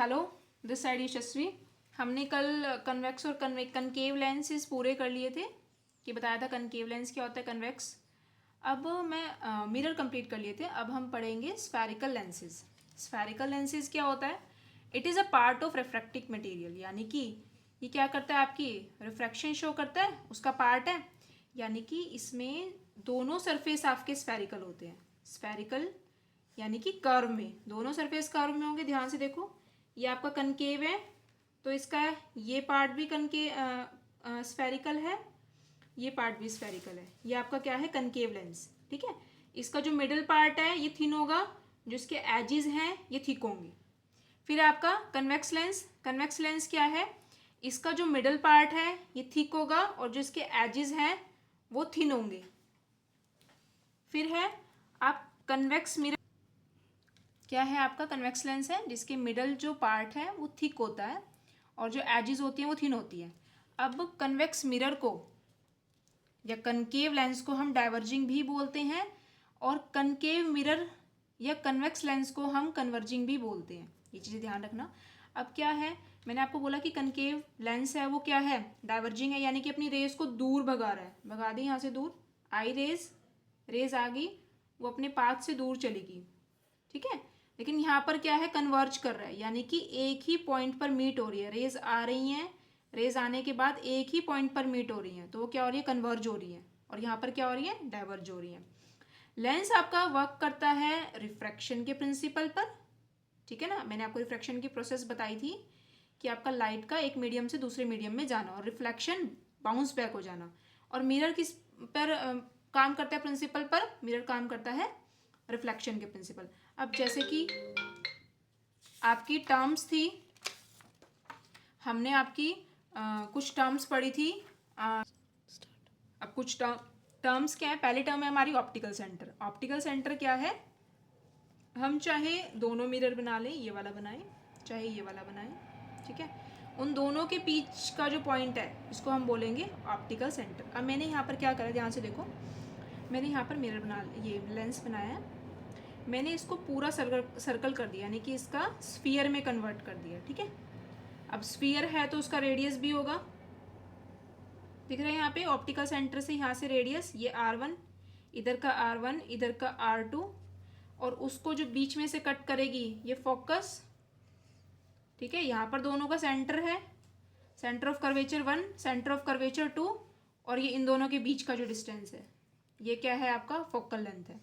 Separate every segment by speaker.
Speaker 1: Hello, this side यशस्वी। हमने कल convex और कनकेव लेंसेज पूरे कर लिए थे कि बताया था कनकेव लेंस क्या होता है, कन्वेक्स। अब मैं मिरर कंप्लीट कर लिए थे। अब हम पढ़ेंगे स्फेरिकल लेंसेज। स्फेरिकल लेंसेज क्या होता है? It is a part of refractive material, यानी कि ये क्या करता है, आपकी रिफ्रैक्शन शो करता है, उसका पार्ट है। यानी कि इसमें दोनों सरफेस आपके स्फेरिकल होते हैं। स्फेरिकल यानी कि कर्व में, दोनों सरफेस कर्व में होंगे। ध्यान से देखो, ये आपका कनकेव है तो इसका ये पार्ट भी स्फेरिकल है, ये पार्ट भी स्फेरिकल है। ये आपका क्या है, कनकेव लेंस। ठीक है, इसका जो मिडल पार्ट है ये थिन होगा, जो इसके एजेस हैं ये थिक होंगे। फिर आपका कन्वेक्स लेंस। कन्वेक्स लेंस क्या है, इसका जो मिडल पार्ट है ये थिक होगा और जो इसके एजेस हैं वो थिन होंगे। फिर है आप कन्वेक्स मिरर। क्या है आपका कन्वेक्स लेंस है जिसके मिडल जो पार्ट है वो थिक होता है और जो एजेस होती हैं वो थिन होती है। अब कन्वेक्स मिरर को या कनकेव लेंस को हम डाइवर्जिंग भी बोलते हैं और कनकेव मिरर या कन्वेक्स लेंस को हम कन्वर्जिंग भी बोलते हैं। ये चीज़ें ध्यान रखना। अब क्या है, मैंने आपको बोला कि कनकेव लेंस है वो क्या है, डाइवर्जिंग है, यानी कि अपनी रेज को दूर भगा रहा है। भगा दी यहाँ से दूर, आई रेज आ गई, वो अपने पाथ से दूर चलेगी। ठीक है, लेकिन यहाँ पर क्या है, कन्वर्ज कर रहा है, यानी कि एक ही पॉइंट पर मीट हो रही है। रेज आ रही हैं, रेज आने के बाद एक ही पॉइंट पर मीट हो रही हैं, तो वो क्या हो रही है, कन्वर्ज हो रही है। और यहाँ पर क्या हो रही है, डाइवर्ज हो रही है। लेंस आपका वर्क करता है रिफ्रैक्शन के प्रिंसिपल पर। ठीक है ना, मैंने आपको रिफ्रैक्शन की प्रोसेस बताई थी कि आपका लाइट का एक मीडियम से दूसरे मीडियम में जाना और रिफ्लेक्शन बाउंस बैक हो जाना। और मिरर किस पर काम करता है, प्रिंसिपल पर। मिरर काम करता है रिफ्लेक्शन के प्रिंसिपल। अब जैसे कि आपकी टर्म्स थी, हमने आपकी कुछ टर्म्स पढ़ी थी। अब कुछ टर्म्स क्या है, पहली टर्म है हमारी ऑप्टिकल सेंटर। ऑप्टिकल सेंटर क्या है, हम चाहे दोनों मिरर बना लें, ये वाला बनाएं चाहे ये वाला बनाएं, ठीक है, उन दोनों के बीच का जो पॉइंट है इसको हम बोलेंगे ऑप्टिकल सेंटर। अब मैंने यहाँ पर क्या करा, ध्यान से देखो, मैंने यहाँ पर मिरर ये लेंस बनाया है, मैंने इसको पूरा सर्कल कर दिया, यानी कि इसका स्फीयर में कन्वर्ट कर दिया। ठीक है, अब स्फीयर है तो उसका रेडियस भी होगा, दिख रहा है यहाँ पे, ऑप्टिकल सेंटर से यहाँ से रेडियस, ये R1, इधर का R1, इधर का R2, और उसको जो बीच में से कट करेगी ये फोकस। ठीक है, यहाँ पर दोनों का सेंटर है, centre of curvature 1, centre of curvature 2, और ये इन दोनों के बीच का जो डिस्टेंस है ये क्या है, आपका फोकल लेंथ है।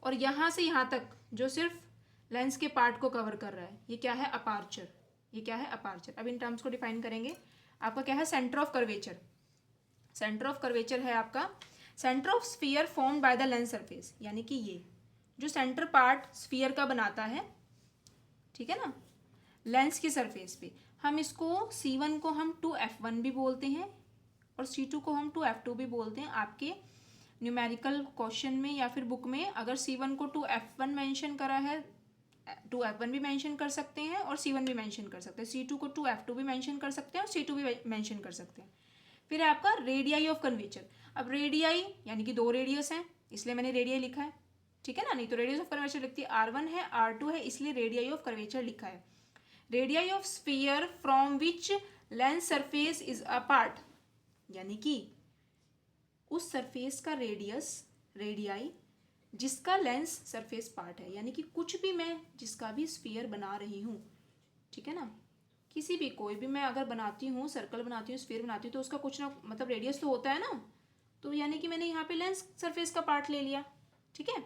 Speaker 1: और यहाँ से यहाँ तक जो सिर्फ लेंस के पार्ट को कवर कर रहा है ये क्या है, अपार्चर। ये क्या है, अपार्चर। अब इन टर्म्स को डिफाइन करेंगे। आपका क्या है, centre of curvature. Centre of curvature है आपका centre of sphere formed by the lens surface, यानी कि ये जो सेंटर पार्ट स्फीयर का बनाता है, ठीक है ना, लेंस की सरफेस पे, हम इसको C1 को हम 2f1 भी बोलते हैं और C2 को हम 2f2 भी बोलते हैं। आपके न्यूमेरिकल क्वेश्चन में या फिर बुक में अगर C1 को 2f1 मेंशन करा है, 2f1 भी मेंशन कर सकते हैं और C1 भी मेंशन कर सकते हैं, C2 को 2f2 भी मेंशन कर सकते हैं और C2 भी मेंशन कर सकते हैं। फिर है आपका रेडियाई ऑफ कर्वेचर। अब रेडियाई यानी कि दो रेडियस हैं, इसलिए मैंने रेडियाई लिखा है। ठीक है ना, नहीं तो रेडियस ऑफ कर्वेचर लिखती है, R1 है R2 है, इसलिए रेडियाई ऑफ कर्वेचर लिखा है। Radii of sphere from which lens surface is a part, यानी कि उस सरफेस का रेडियस, रेडियाई जिसका लेंस सरफेस पार्ट है, यानी कि कुछ भी मैं जिसका भी स्फीयर बना रही हूँ, ठीक है ना, किसी भी कोई भी मैं अगर बनाती हूँ, सर्कल बनाती हूँ, स्फीयर बनाती हूँ, तो उसका कुछ ना मतलब रेडियस तो होता है ना, तो यानी कि मैंने यहाँ पे लेंस सरफेस का पार्ट ले लिया। ठीक है,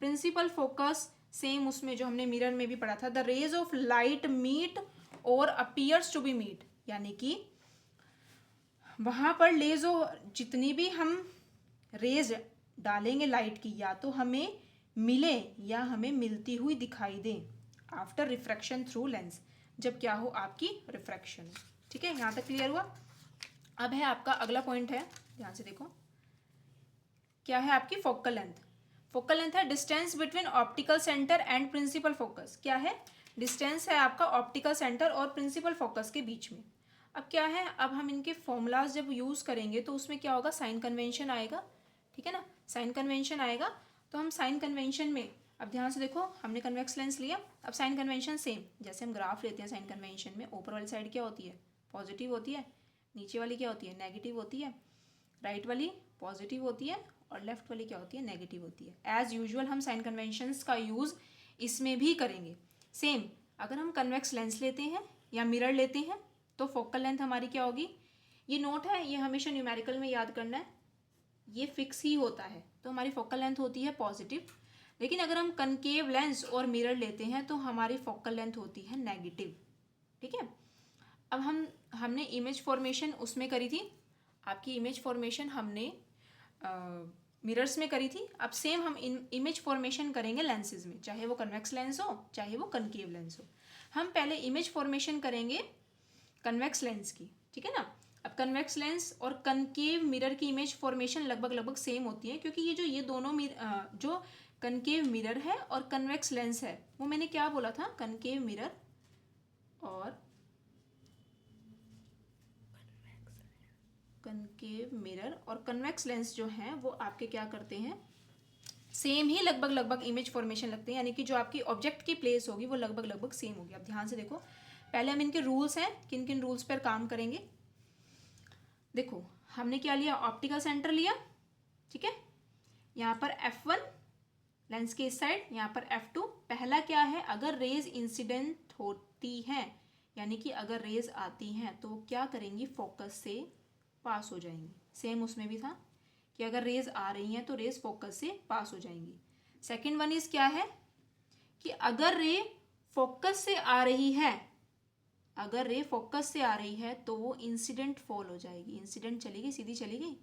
Speaker 1: प्रिंसिपल फोकस सेम उसमें जो हमने मिरर में भी पढ़ा था, the rays of light meet और अपीयर्स टू बी मीट, यानी कि वहाँ पर लेजो जितनी भी हम रेज डालेंगे लाइट की, या तो हमें मिले या हमें मिलती हुई दिखाई दे आफ्टर रिफ्रैक्शन थ्रू लेंस, जब क्या हो, आपकी रिफ्रैक्शन। ठीक है, यहाँ तक क्लियर हुआ। अब है आपका अगला पॉइंट है, ध्यान से देखो, क्या है आपकी फोकल लेंथ। फोकल लेंथ है distance between optical centre and principal focus. क्या है, डिस्टेंस है आपका ऑप्टिकल सेंटर और प्रिंसिपल फोकस के बीच में। अब क्या है, अब हम इनके फॉर्मूलाज जब यूज़ करेंगे तो उसमें क्या होगा, साइन कन्वेंशन आएगा। ठीक है ना, साइन कन्वेंशन आएगा, तो हम साइन कन्वेंशन में अब ध्यान से देखो, हमने कन्वेक्स लेंस लिया। अब साइन कन्वेंशन सेम, जैसे हम ग्राफ लेते हैं साइन कन्वेंशन में, ऊपर वाली साइड क्या होती है, पॉजिटिव होती है, नीचे वाली क्या होती है, नेगेटिव होती है, राइट वाली पॉजिटिव होती है और लेफ्ट वाली क्या होती है, नेगेटिव होती है। एज यूजुअल हम साइन कन्वेंशंस का यूज़ इसमें भी करेंगे। सेम, अगर हम कन्वेक्स लेंस लेते हैं या मिरर लेते हैं तो फोकल लेंथ हमारी क्या होगी, ये नोट है, ये हमेशा न्यूमेरिकल में याद करना है, ये फिक्स ही होता है, तो हमारी फोकल लेंथ होती है पॉजिटिव। लेकिन अगर हम कनकेव लेंस और मिरर लेते हैं तो हमारी फोकल लेंथ होती है नेगेटिव। ठीक है, अब हमने इमेज फॉर्मेशन उसमें करी थी, आपकी इमेज फॉर्मेशन हमने मिरर्स में करी थी। अब सेम हम इमेज फॉर्मेशन करेंगे लेंसेज में, चाहे वो कन्वेक्स लेंस हो चाहे वो कनकेव लेंस हो। हम पहले इमेज फॉर्मेशन करेंगे कन्वेक्स लेंस की, ठीक है ना। अब कन्वेक्स लेंस और कनकेव मिरर की इमेज फॉर्मेशन लगभग सेम होती है, क्योंकि ये दोनों जो कनकेव मिरर है और कन्वेक्स लेंस है, वो मैंने क्या बोला था, कनकेव मिरर और कनकेव मिरर और कन्वेक्स लेंस जो हैं वो आपके क्या करते हैं, सेम ही लगभग इमेज फॉर्मेशन लगते हैं, यानी कि जो आपकी ऑब्जेक्ट की प्लेस होगी वो लगभग सेम होगी। अब ध्यान से देखो, पहले हम इनके रूल्स हैं, किन किन रूल्स पर काम करेंगे। देखो हमने क्या लिया, ऑप्टिकल सेंटर लिया, ठीक है, यहाँ पर F1 लेंस के इस साइड, यहाँ पर F2। पहला क्या है, अगर रेज इंसिडेंट होती हैं, यानी कि अगर रेज आती हैं तो वो क्या करेंगी, फोकस से पास हो जाएंगी। सेम उसमें भी था कि अगर रेज आ रही हैं तो रेज फोकस से पास हो जाएंगी। सेकंड वन इज क्या है कि अगर रे फोकस से आ रही है, अगर रे फोकस से आ रही है तो वो इंसिडेंट फॉल हो जाएगी, इंसिडेंट चली गई, सीधी चली गई,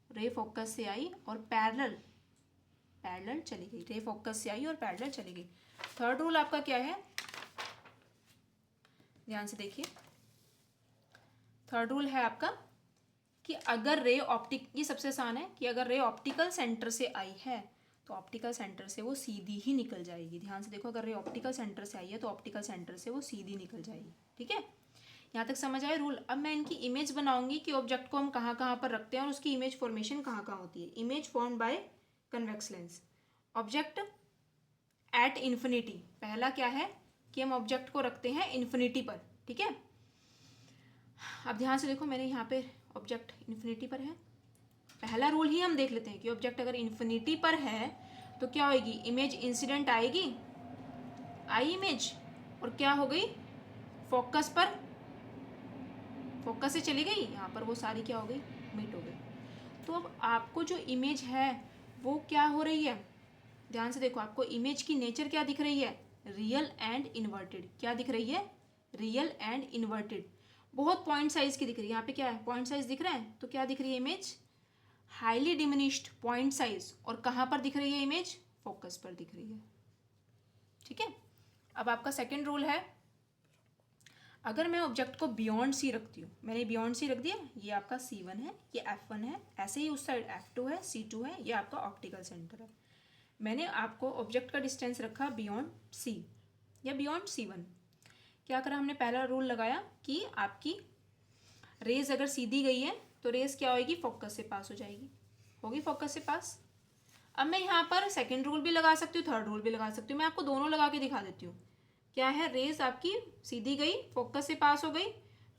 Speaker 1: रे फोकस से आई और पैरेलल चली गई, रे फोकस से आई और पैरेलल चली गई। थर्ड रूल आपका क्या है, ध्यान से देखिए, थर्ड रूल है आपका कि अगर रे ये सबसे आसान है कि अगर रे ऑप्टिकल सेंटर से आई है तो ऑप्टिकल सेंटर से वो सीधी ही निकल जाएगी। ध्यान से देखो, अगर रे ऑप्टिकल सेंटर से आई है तो ऑप्टिकल सेंटर से वो सीधी निकल जाएगी। ठीक है, यहाँ तक समझ आए रूल। अब मैं इनकी इमेज बनाऊंगी कि ऑब्जेक्ट को हम कहाँ कहाँ पर रखते हैं और उसकी इमेज फॉर्मेशन कहाँ कहाँ होती है। Image form by convex lens, object at infinity. पहला क्या है कि हम ऑब्जेक्ट को रखते हैं इन्फिनिटी पर, ठीक है। अब ध्यान से देखो, मैंने यहाँ पे ऑब्जेक्ट इन्फिनिटी पर है, पहला रूल ही हम देख लेते हैं कि ऑब्जेक्ट अगर इन्फिनिटी पर है तो क्या होगी, इमेज इंसिडेंट आएगी, आई इमेज, और क्या हो गई, फोकस पर, फोकस से चली गई, यहाँ पर वो सारी क्या हो गई, मीट हो गई। तो अब आपको जो इमेज है वो क्या हो रही है, ध्यान से देखो, आपको इमेज की नेचर क्या दिख रही है, रियल एंड इन्वर्टेड। क्या दिख रही है, रियल एंड इन्वर्टेड। बहुत पॉइंट साइज की दिख रही है, यहाँ पे क्या है, पॉइंट साइज दिख रहा है, तो क्या दिख रही है image, highly diminished point size. और कहाँ पर दिख रही है इमेज, फोकस पर दिख रही है। ठीक है, अब आपका सेकंड रूल है, अगर मैं ऑब्जेक्ट को बियॉन्ड सी रखती हूँ, मैंने बियॉन्ड सी रख दिया, ये आपका C1 है, ये F1 है, ऐसे ही उस साइड F2 है, C2 है, ये आपका ऑप्टिकल सेंटर है। मैंने आपको ऑब्जेक्ट का डिस्टेंस रखा बियॉन्ड C या बियॉन्ड C1। क्या करा हमने, पहला रूल लगाया कि आपकी रेज अगर सीधी गई है तो रेज क्या होगी, फोकस से पास हो जाएगी, होगी फोकस से पास। अब मैं यहाँ पर सेकंड रूल भी लगा सकती हूँ, थर्ड रूल भी लगा सकती हूँ, मैं आपको दोनों लगा के दिखा देती हूँ। क्या है, रेज आपकी सीधी गई, फोकस से पास हो गई,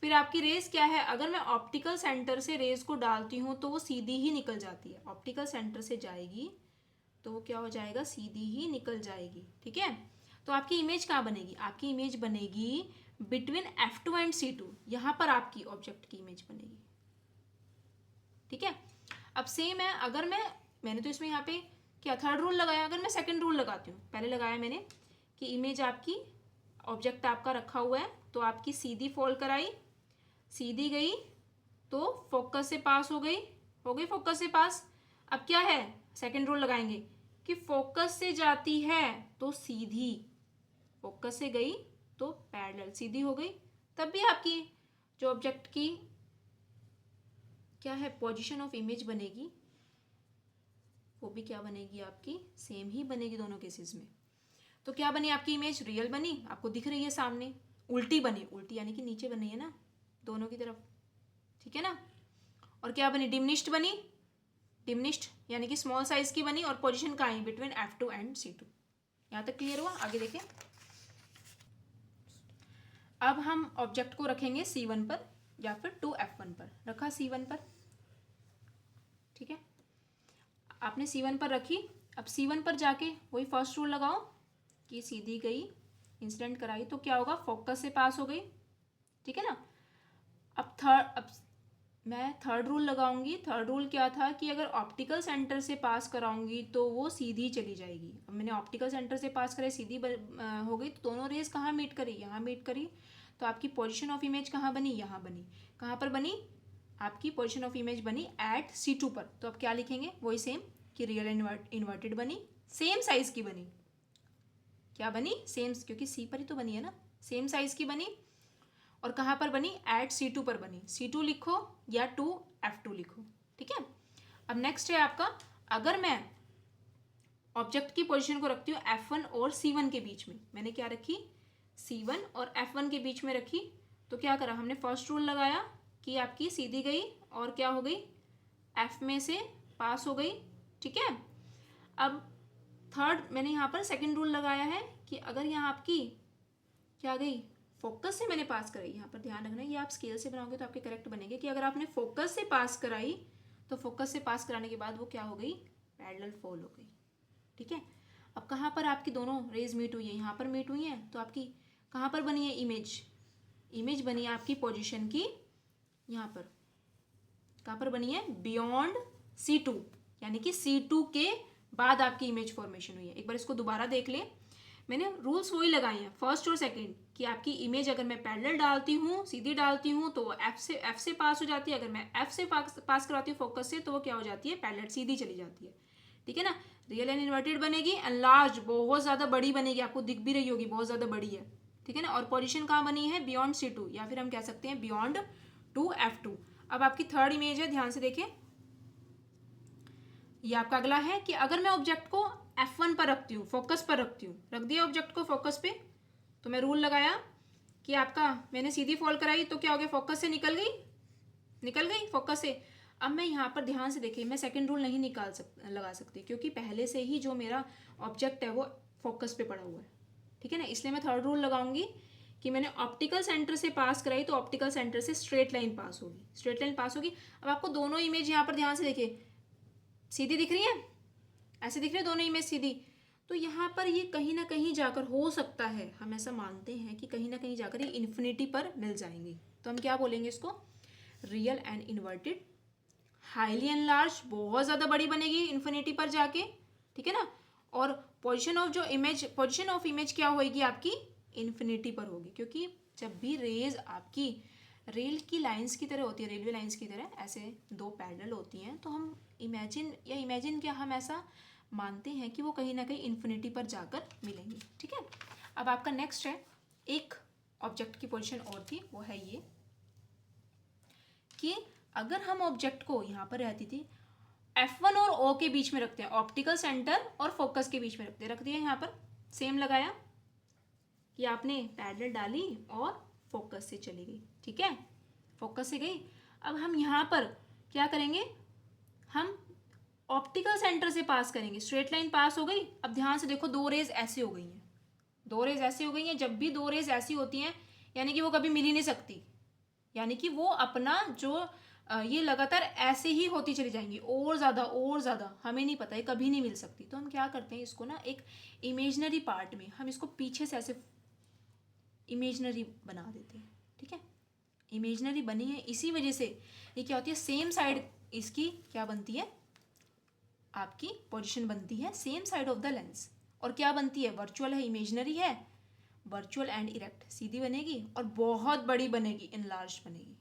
Speaker 1: फिर आपकी रेज क्या है, अगर मैं ऑप्टिकल सेंटर से रेज को डालती हूँ तो वो सीधी ही निकल जाती है, ऑप्टिकल सेंटर से जाएगी तो वो क्या हो जाएगा, सीधी ही निकल जाएगी। ठीक है, तो आपकी इमेज कहाँ बनेगी, आपकी इमेज बनेगी बिटवीन F2 एंड C2, यहाँ पर आपकी ऑब्जेक्ट की इमेज बनेगी। ठीक है, अब सेम है, अगर मैंने तो इसमें यहाँ पे क्या थर्ड रूल लगाया, अगर मैं सेकंड रूल लगाती हूँ, पहले लगाया मैंने कि इमेज आपकी, ऑब्जेक्ट आपका रखा हुआ है तो आपकी सीधी फॉल कराई, सीधी गई तो फोकस से पास हो गई, फोकस से पास। अब क्या है, सेकंड रूल लगाएंगे कि फोकस से जाती है तो सीधी, फोकस से गई तो पैरेलल, सीधी हो गई, तब भी आपकी जो ऑब्जेक्ट की क्या है, पोजीशन ऑफ इमेज बनेगी, वो भी क्या बनेगी, आपकी सेम ही बनेगी दोनों केसेस में। तो क्या बनी आपकी इमेज, रियल बनी, आपको दिख रही है सामने, उल्टी बनी, उल्टी यानी कि नीचे बनी है ना, दोनों की तरफ, ठीक है ना। और क्या बनी, डिमिनिश्ड बनी, डिमिनिश्ड यानी कि स्मॉल साइज की बनी, और पोजीशन कहाँ आई, बिटवीन F2 एंड C2। यहाँ तक क्लियर हुआ? आगे देखें। अब हम ऑब्जेक्ट को रखेंगे C1 पर या फिर 2F1 पर। रखा C1 पर, ठीक है, आपने C1 पर रखी। अब C1 पर जाके वही फर्स्ट रूल लगाओ कि सीधी गई, इंसिडेंट कराई तो क्या होगा, फोकस से पास हो गई, ठीक है ना। अब मैं थर्ड रूल लगाऊंगी। थर्ड रूल क्या था कि अगर ऑप्टिकल सेंटर से पास कराऊंगी तो वो सीधी चली जाएगी। अब मैंने ऑप्टिकल सेंटर से पास करे, सीधी हो गई, तो दोनों रेज कहाँ मीट करी, यहाँ मीट करी, तो आपकी पोजीशन ऑफ इमेज कहाँ बनी, यहाँ बनी। कहाँ पर बनी, आपकी पोजीशन ऑफ इमेज बनी एट C2 पर। तो अब क्या लिखेंगे, वही सेम कि रियल इन्वर्टेड बनी, सेम साइज की बनी। क्या बनी, सेम, क्योंकि C पर ही तो बनी है ना, सेम साइज की बनी। और कहाँ पर बनी, एट C2 पर बनी। C2 लिखो या 2F2 लिखो, ठीक है। अब नेक्स्ट है आपका, अगर मैं ऑब्जेक्ट की पोजीशन को रखती हूँ F1 और C1 के बीच में, मैंने क्या रखी, C1 और F1 के बीच में रखी, तो क्या करा हमने, फर्स्ट रूल लगाया कि आपकी सीधी गई और क्या हो गई, F में से पास हो गई, ठीक है। अब थर्ड मैंने यहाँ पर सेकंड रूल लगाया है कि अगर यहाँ आपकी क्या गई, फोकस से मैंने पास कराई। यहाँ पर ध्यान रखना, ये आप स्केल से बनाओगे तो आपके करेक्ट बनेंगे कि अगर आपने फोकस से पास कराई तो फोकस से पास कराने के बाद वो क्या हो गई, पैरेलल फॉल हो गई, ठीक है। अब कहाँ पर आपकी दोनों रेज मीट हुई है, यहाँ पर मीट हुई है, तो आपकी कहाँ पर बनी है इमेज बनी है आपकी पोजीशन की, यहाँ पर कहाँ पर बनी है, बियॉन्ड C2, यानी कि C2 के बाद आपकी इमेज फॉर्मेशन हुई है। एक बार इसको दोबारा देख ले, मैंने रूल्स वही लगाए हैं फर्स्ट और सेकंड कि आपकी इमेज अगर मैं पैरेलल डालती हूँ, सीधी डालती हूँ, तो वो F से पास हो जाती है। अगर मैं F से पास कराती हूँ फोकस से, तो वो क्या हो जाती है, पैरेलल सीधी चली जाती है, ठीक है ना। रियल एंड इन्वर्टेड बनेगी, एनलार्ज बहुत ज़्यादा बड़ी बनेगी, आपको दिख भी रही होगी बहुत ज़्यादा बड़ी है, ठीक है ना। और पोजीशन कहाँ बनी है, बियॉन्ड C2, या फिर हम कह सकते हैं बियॉन्ड 2F2। अब आपकी थर्ड इमेज है, ध्यान से देखें, ये आपका अगला है कि अगर मैं ऑब्जेक्ट को F1 पर रखती हूँ, फोकस पर रखती हूँ, रख दिया ऑब्जेक्ट को फोकस पे, तो मैं रूल लगाया कि आपका मैंने सीधी फॉल कराई तो क्या हो गया, फोकस से निकल गई फोकस से। अब मैं यहाँ पर ध्यान से देखिए, मैं सेकंड रूल नहीं लगा सकती क्योंकि पहले से ही जो मेरा ऑब्जेक्ट है वो फोकस पे पड़ा हुआ है, ठीक है ना। इसलिए मैं थर्ड रूल लगाऊंगी कि मैंने ऑप्टिकल सेंटर से पास कराई तो ऑप्टिकल सेंटर से स्ट्रेट लाइन पास होगी। अब आपको दोनों इमेज यहाँ पर ध्यान से देखिए, सीधी दिख रही है, ऐसे दिख रही है दोनों इमेज सीधी, तो यहाँ पर ये कहीं ना कहीं जाकर हो सकता है, हम ऐसा मानते हैं कि कहीं ना कहीं जाकर ये इन्फिनिटी पर मिल जाएंगी। तो हम क्या बोलेंगे इसको, real and inverted, highly enlarge, बहुत ज़्यादा बड़ी बनेगी इन्फिनिटी पर जाके, ठीक है ना। और पोजीशन ऑफ इमेज क्या होगी आपकी, इन्फिनिटी पर होगी, क्योंकि जब भी रेज आपकी रेल की लाइंस की तरह होती है, रेलवे लाइंस की तरह ऐसे दो पैरेलल होती हैं, तो हम इमेजिन क्या हम ऐसा मानते हैं कि वो कहीं ना कहीं इन्फिनिटी पर जाकर मिलेंगी, ठीक है। अब आपका नेक्स्ट है, एक ऑब्जेक्ट की पोजीशन और थी, वो है ये कि अगर हम ऑब्जेक्ट को यहाँ पर रहती थी F1 और O के बीच में रखते हैं, ऑप्टिकल सेंटर और फोकस के बीच में रख दिया, यहाँ पर सेम लगाया कि आपने पैरेलल डाली और फोकस से चली गई, ठीक है, फोकस से गई। अब हम यहाँ पर क्या करेंगे, हम ऑप्टिकल सेंटर से पास करेंगे, स्ट्रेट लाइन पास हो गई। अब ध्यान से देखो, दो रेज ऐसे हो गई हैं, जब भी दो रेज ऐसी होती हैं यानी कि वो कभी मिल ही नहीं सकती, यानी कि वो अपना जो ये लगातार ऐसे ही होती चली जाएंगी, और ज़्यादा हमें नहीं पता है, कभी नहीं मिल सकती। तो हम क्या करते हैं, इसको ना एक इमेजनरी पार्ट में हम इसको पीछे से ऐसे इमेजनरी बना देते हैं, ठीक है। इमेजनरी बनी है इसी वजह से ये क्या होती है, सेम साइड इसकी क्या बनती है, आपकी पोजीशन बनती है same side of the lens. और क्या बनती है, वर्चुअल है, इमेजनरी है, वर्चुअल एंड इरेक्ट, सीधी बनेगी और बहुत बड़ी बनेगी, इनलार्ज बनेगी।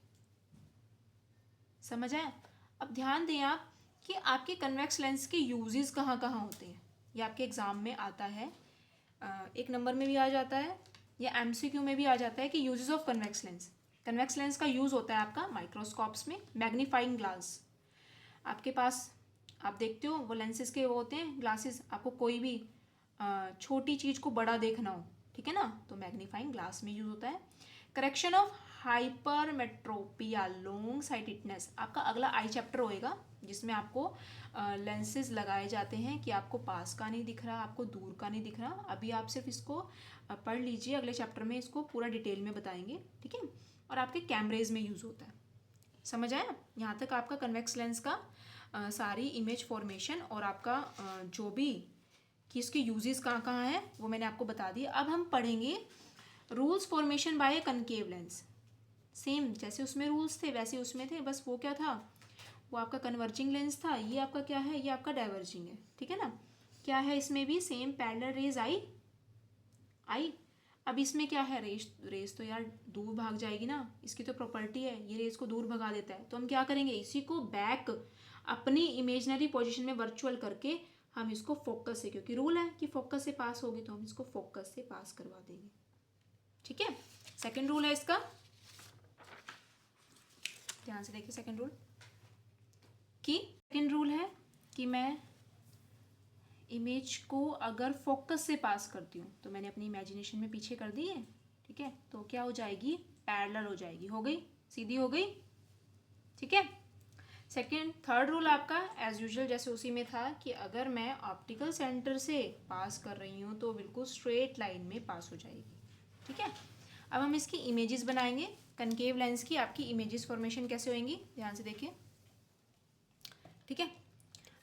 Speaker 1: समझ आया। अब ध्यान दें आप कि आपके कन्वेक्स लेंस के यूजेस कहाँ कहाँ होते हैं, ये आपके एग्जाम में आता है, एक नंबर में भी आ जाता है या MCQ में भी आ जाता है कि uses of convex lens. Convex lens का यूज़ होता है आपका माइक्रोस्कोप्स में, मैग्नीफाइंग ग्लास आपके पास, आप देखते हो वो लेंसेज के वो होते हैं ग्लासेस, आपको कोई भी छोटी चीज़ को बड़ा देखना हो, ठीक है ना, तो मैग्नीफाइंग ग्लास में यूज़ होता है। Correction of hypermetropia, long sightedness. आपका अगला आई चैप्टर होएगा जिसमें आपको लेंसेज लगाए जाते हैं कि आपको पास का नहीं दिख रहा, आपको दूर का नहीं दिख रहा। अभी आप सिर्फ इसको पढ़ लीजिए, अगले चैप्टर में इसको पूरा डिटेल में बताएंगे, ठीक है। और आपके कैमरेज में यूज़ होता है। समझ आया? यहाँ तक आपका कन्वेक्स लेंस का सारी इमेज फॉर्मेशन और आपका जो भी कि इसके यूजेस कहाँ कहाँ हैं वो मैंने आपको बता दिया। अब हम पढ़ेंगे rules formation by concave lens. Same जैसे उसमें रूल्स थे वैसे उसमें थे, बस वो क्या था, वो आपका कन्वर्जिंग लेंस था, ये आपका क्या है, ये आपका डाइवर्जिंग है, ठीक है ना। क्या है इसमें भी सेम पैरेलल रेज आई। अब इसमें क्या है, रेस तो यार दूर भाग जाएगी ना, इसकी तो प्रॉपर्टी है, ये रेस को दूर भगा देता है। तो हम क्या करेंगे, इसी को बैक अपनी इमेजनरी पोजीशन में वर्चुअल करके हम इसको फोकस से, क्योंकि रूल है कि फोकस से पास होगी, तो हम इसको फोकस से पास करवा देंगे, ठीक है। सेकंड रूल है इसका, ध्यान से देखिए। सेकंड रूल है कि मैं इमेज को अगर फोकस से पास करती हूँ तो मैंने अपनी इमेजिनेशन में पीछे कर दी है, ठीक है, तो क्या हो जाएगी, पैरेलल हो जाएगी, हो गई, सीधी हो गई, ठीक है। थर्ड रूल आपका एज यूजुअल जैसे उसी में था कि अगर मैं ऑप्टिकल सेंटर से पास कर रही हूँ तो बिल्कुल स्ट्रेट लाइन में पास हो जाएगी, ठीक है। अब हम इसकी इमेजेस बनाएंगे, कनकेव लेंस की आपकी इमेजेस फॉर्मेशन कैसे होंगी, ध्यान से देखिए, ठीक है।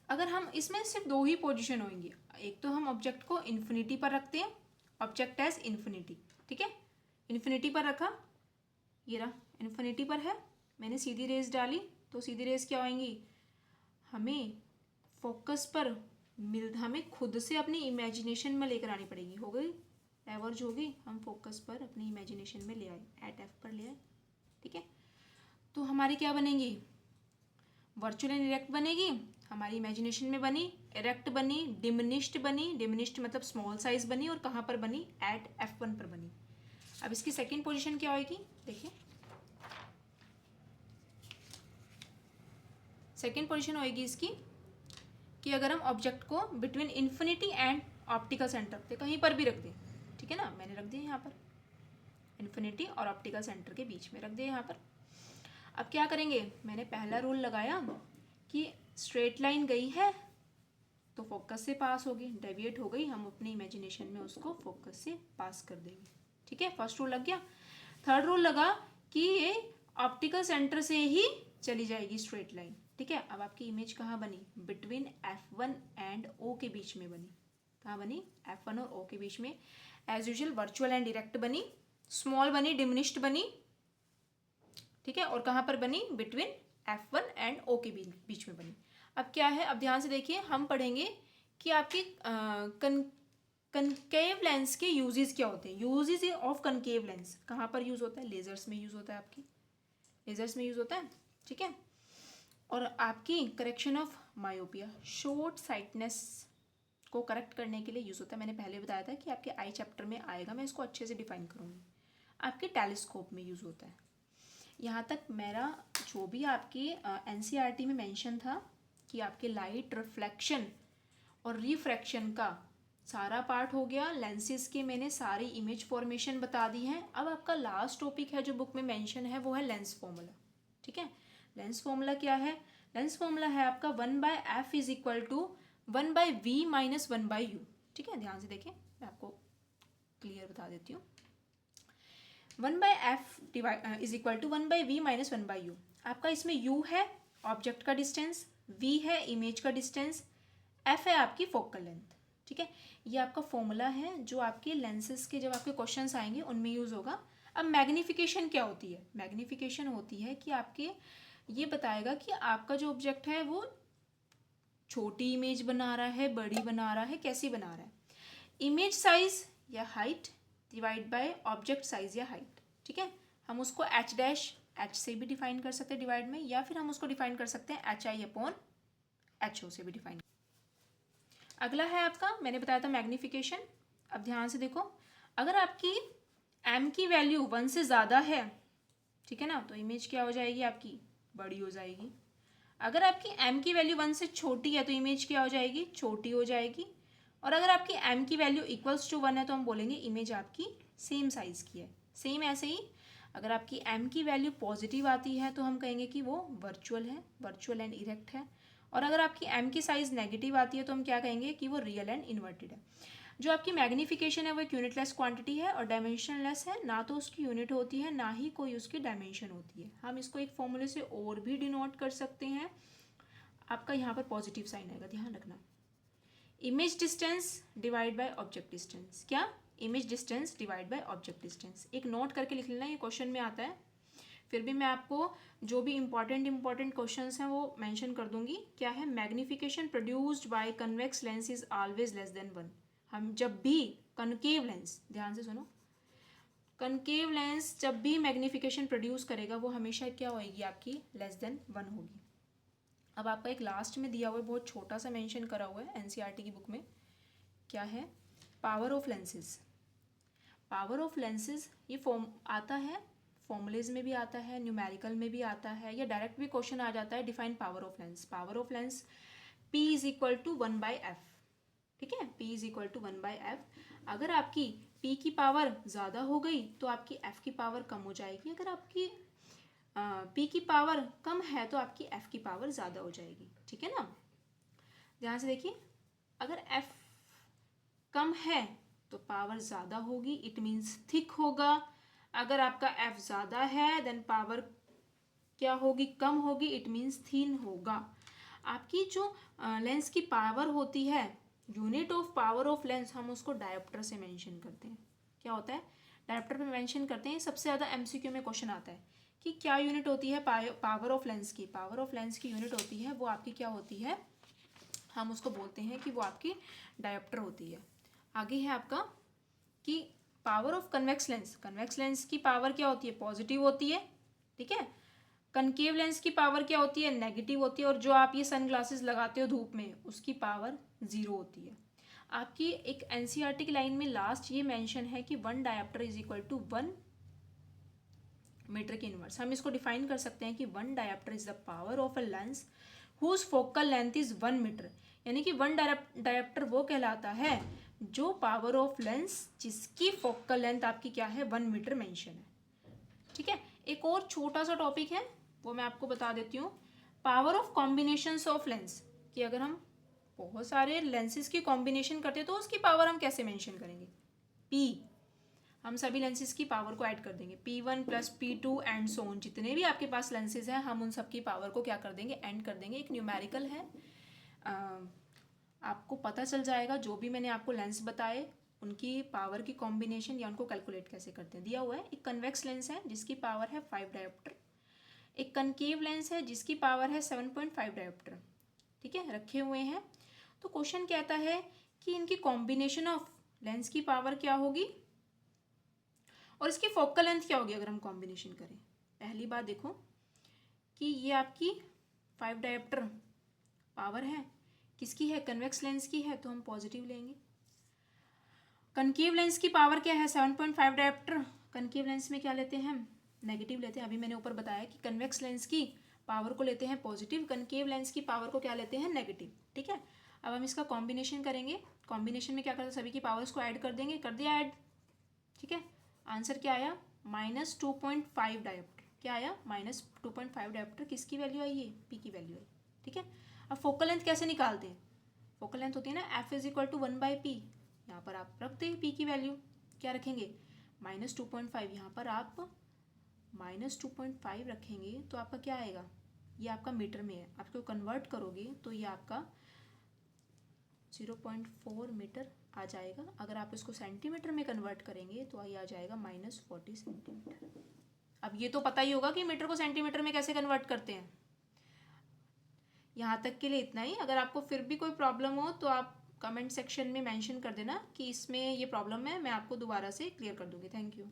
Speaker 1: अगर हम इसमें सिर्फ दो ही पोजीशन होंगी, एक तो हम ऑब्जेक्ट को इन्फिनिटी पर रखते हैं, ऑब्जेक्ट एज इन्फिनिटी, ठीक है, इन्फिनिटी पर रखा, ये रहा इन्फिनिटी पर है, मैंने सीधी रेज डाली, तो सीधी रेज क्या होंगी, हमें फोकस पर हमें खुद से अपनी इमेजिनेशन में लेकर आनी पड़ेगी, हो गई डाइवर्ज हो गई, हम फोकस पर अपनी इमेजिनेशन में ले आए, एट एफ पर ले आए, ठीक है। तो हमारी क्या बनेगी, वर्चुअल एंड इरेक्ट बनेगी, हमारी इमेजिनेशन में बनी, इरेक्ट बनी, डिमिनिश्ड बनी, डिमिनिश्ड मतलब स्मॉल साइज बनी, और कहाँ पर बनी, एट F1 पर बनी। अब इसकी सेकंड पोजीशन क्या होगी, देखिए सेकंड पोजीशन होगी इसकी कि अगर हम ऑब्जेक्ट को between infinity and optical centre पे कहीं पर भी रख दें, ठीक है ना, मैंने रख दिया यहाँ पर इन्फिनिटी और ऑप्टिकल सेंटर के बीच में रख दिया यहाँ पर। अब क्या करेंगे, मैंने पहला रूल लगाया कि स्ट्रेट लाइन गई है तो फोकस से पास होगी, डेविएट हो गई, हम अपनी इमेजिनेशन में उसको फोकस से पास कर देंगे, ठीक है, फर्स्ट रूल लग गया। थर्ड रूल लगा कि ये ऑप्टिकल सेंटर से ही चली जाएगी स्ट्रेट लाइन, ठीक है। अब आपकी इमेज कहाँ बनी, बिटवीन F1 एंड O के बीच में बनी, कहाँ बनी, F1 और O के बीच में, as usual virtual and direct बनी, स्मॉल बनी, डिमिनिश्ड बनी, ठीक है, और कहाँ पर बनी, बिटवीन F1 एंड O के बीच में बनी। अब क्या है, अब ध्यान से देखिए, हम पढ़ेंगे कि आपकी कनकेव लेंस के यूजेस क्या होते हैं। यूजेस ऑफ कनकेव लेंस कहाँ पर यूज होता है, लेजर्स में यूज होता है, आपकी लेजर्स में यूज होता है, ठीक है। और आपकी correction of myopia, short sightedness को करेक्ट करने के लिए यूज होता है। मैंने पहले बताया था कि आपके आई चैप्टर में आएगा, मैं इसको अच्छे से डिफाइन करूँगी। आपके टेलीस्कोप में यूज होता है। यहाँ तक मेरा जो भी आपकी NCERT में मेंशन था कि आपके लाइट रिफ्लेक्शन और रिफ्रैक्शन का सारा पार्ट हो गया। लेंसेज के मैंने सारी इमेज फॉर्मेशन बता दी है। अब आपका लास्ट टॉपिक है जो बुक में मेंशन है, वो है लेंस फॉर्मूला, ठीक है। लेंस फॉर्मूला क्या है, लेंस फॉर्मूला है आपका 1/f is equal to 1/v minus 1/u, ठीक है। ध्यान से देखें, मैं आपको क्लियर बता देती हूँ। 1/f is equal to 1/v minus 1/u। आपका इसमें u है ऑब्जेक्ट का डिस्टेंस, v है इमेज का डिस्टेंस, f है आपकी फोकल लेंथ, ठीक है। ये आपका फॉर्मूला है जो आपके लेंसेज के जब आपके क्वेश्चंस आएंगे उनमें यूज होगा। अब मैग्निफिकेशन क्या होती है, मैग्निफिकेशन होती है कि आपके ये बताएगा कि आपका जो ऑब्जेक्ट है वो छोटी इमेज बना रहा है, बड़ी बना रहा है, कैसी बना रहा है। इमेज साइज या height divide by object size या हाइट, ठीक है। हम उसको h' से भी डिफाइन कर सकते हैं डिवाइड में, या फिर हम उसको डिफाइन कर सकते हैं HI/HO से भी डिफाइन। अगला है आपका, मैंने बताया था मैग्निफिकेशन। अब ध्यान से देखो, अगर आपकी m की वैल्यू 1 से ज़्यादा है, ठीक है ना, तो इमेज क्या हो जाएगी, आपकी बड़ी हो जाएगी। अगर आपकी m की वैल्यू 1 से छोटी है तो इमेज क्या हो जाएगी, छोटी हो जाएगी। और अगर आपकी m की वैल्यू इक्वल्स टू 1 है तो हम बोलेंगे इमेज आपकी सेम साइज़ की है। सेम ऐसे ही अगर आपकी m की वैल्यू पॉजिटिव आती है तो हम कहेंगे कि वो वर्चुअल है, वर्चुअल एंड इरेक्ट है। और अगर आपकी m की साइज नेगेटिव आती है तो हम क्या कहेंगे कि वो रियल एंड इन्वर्टेड है। जो आपकी मैग्निफिकेशन है वो एक यूनिटलेस क्वांटिटी है और डायमेंशनलेस है, ना तो उसकी यूनिट होती है ना ही कोई उसकी डायमेंशन होती है। हम इसको एक फॉर्मूले से और भी डिनोट कर सकते हैं। आपका यहाँ पर पॉजिटिव साइन आएगा, ध्यान रखना। Image distance divide by object distance. क्या? Image distance divide by object distance. एक नोट करके लिख लेना, ये क्वेश्चन में आता है। फिर भी मैं आपको जो भी इंपॉर्टेंट क्वेश्चंस हैं वो मेंशन कर दूंगी। क्या है? Magnification produced by convex lens is always less than 1। हम जब भी कनकेव लेंस, ध्यान से सुनो, कनकेव लेंस जब भी मैग्निफिकेशन प्रोड्यूस करेगा वो हमेशा क्या होगी? आपकी लेस देन 1 होगी। अब आपका एक लास्ट में दिया हुआ है, बहुत छोटा सा मेंशन करा हुआ है एनसीईआरटी की बुक में। क्या है? Power of lenses. Power of lenses ये फॉर्म आता है, फॉर्मूलेज में भी आता है, न्यूमेरिकल में भी आता है, या डायरेक्ट भी क्वेश्चन आ जाता है। Define power of lens. Power of lens P is equal to 1/f। ठीक है, P is equal to 1/f। अगर आपकी P की पावर ज़्यादा हो गई तो आपकी F की पावर कम हो जाएगी। अगर आपकी P की पावर कम है तो आपकी F की पावर ज़्यादा हो जाएगी। ठीक है ना, ध्यान से देखिए। अगर F कम है तो पावर ज़्यादा होगी, इट मीन्स थिक होगा। अगर आपका F ज़्यादा है देन पावर क्या होगी? कम होगी, इट मीन्स थिन होगा। आपकी जो लेंस की पावर होती है, unit of power of lens, हम उसको डायोप्टर से मेंशन करते हैं। क्या होता है? डायोप्टर पे मेंशन करते हैं। सबसे ज़्यादा एमसीक्यू में क्वेश्चन आता है कि क्या यूनिट होती है पावर ऑफ लेंस की। पावर ऑफ लेंस की यूनिट होती है, वो आपकी क्या होती है? हम उसको बोलते हैं कि वो आपकी डायोप्टर होती है। आगे है आपका कि power of convex lens. Convex lens की पावर क्या होती है? पॉजिटिव होती है। ठीक है। कनकेव लेंस की पावर क्या होती है? नेगेटिव होती है। और जो आप ये सन ग्लासेस लगाते हो धूप में, उसकी पावर 0 होती है। आपकी एक एनसीईआरटी की लाइन में लास्ट ये मेंशन है कि 1 dioptre is equal to 1 metre के इनवर्स। हम इसको डिफाइन कर सकते हैं कि 1 dioptre is the power of a lens whose focal length is 1 metre. यानी कि 1 डायोप्टर वो कहलाता है जो पावर ऑफ लेंस जिसकी फोकल लेंथ आपकी क्या है? 1 मीटर मेंशन है। ठीक है। एक और छोटा सा टॉपिक है वो मैं आपको बता देती हूँ। Power of combinations of lens, कि अगर हम बहुत सारे लेंसेज की कॉम्बिनेशन करते हैं तो उसकी पावर हम कैसे मेंशन करेंगे? P, हम सभी लेंसेज की पावर को ऐड कर देंगे। P1 plus P2 and so on. जितने भी आपके पास लेंसेज हैं हम उन सब की पावर को क्या कर देंगे? ऐड कर देंगे। एक न्यूमेरिकल है, आपको पता चल जाएगा जो भी मैंने आपको लेंस बताए उनकी पावर की कॉम्बिनेशन या उनको कैलकुलेट कैसे करते हैं। दिया हुआ है एक कन्वेक्स लेंस है जिसकी पावर है 5 डायोप्टर, एक कनकेव लेंस है जिसकी पावर है 7.5 डायोप्टर। ठीक है, रखे हुए हैं। तो क्वेश्चन कहता है कि इनकी कॉम्बिनेशन ऑफ लेंस की पावर क्या होगी और इसकी फोकल लेंथ क्या होगी अगर हम कॉम्बिनेशन करें। पहली बात देखो कि ये आपकी 5 डायोप्टर पावर है, किसकी है? कन्वेक्स लेंस की है, तो हम पॉजिटिव लेंगे। कनकेव लेंस की पावर क्या है? 7.5 डायोप्टर। कनकेव लेंस में क्या लेते हैं हम? नेगेटिव लेते हैं। अभी मैंने ऊपर बताया कि कन्वेक्स लेंस की पावर को लेते हैं पॉजिटिव, कनकेव लेंस की पावर को क्या लेते हैं? नेगेटिव। ठीक है। अब हम इसका कॉम्बिनेशन करेंगे। कॉम्बिनेशन में क्या करते हैं? सभी की पावर्स को ऐड कर देंगे। कर दिया ऐड। ठीक है। आंसर क्या आया? -2.5 डायोप्टर। क्या आया? -2.5 डायोप्टर। किसकी वैल्यू आई? ये P की वैल्यू आई। ठीक है। अब फोकल लेंथ कैसे निकालते हैं? फोकल लेंथ होती है ना F is equal to 1/P। यहाँ पर आप रखते हैं P की वैल्यू, क्या रखेंगे? -2.5। यहाँ पर आप -2.5 रखेंगे तो आपका क्या आएगा? ये आपका मीटर में है, आपको कन्वर्ट करोगे तो ये आपका 0.4 मीटर आ जाएगा। अगर आप इसको सेंटीमीटर में कन्वर्ट करेंगे तो ये आ जाएगा -40 सेंटीमीटर। अब ये तो पता ही होगा कि मीटर को सेंटीमीटर में कैसे कन्वर्ट करते हैं। यहाँ तक के लिए इतना ही। अगर आपको फिर भी कोई प्रॉब्लम हो तो आप कमेंट सेक्शन में मेंशन कर देना कि इसमें ये प्रॉब्लम है, मैं आपको दोबारा से क्लियर कर दूँगी। Thank you.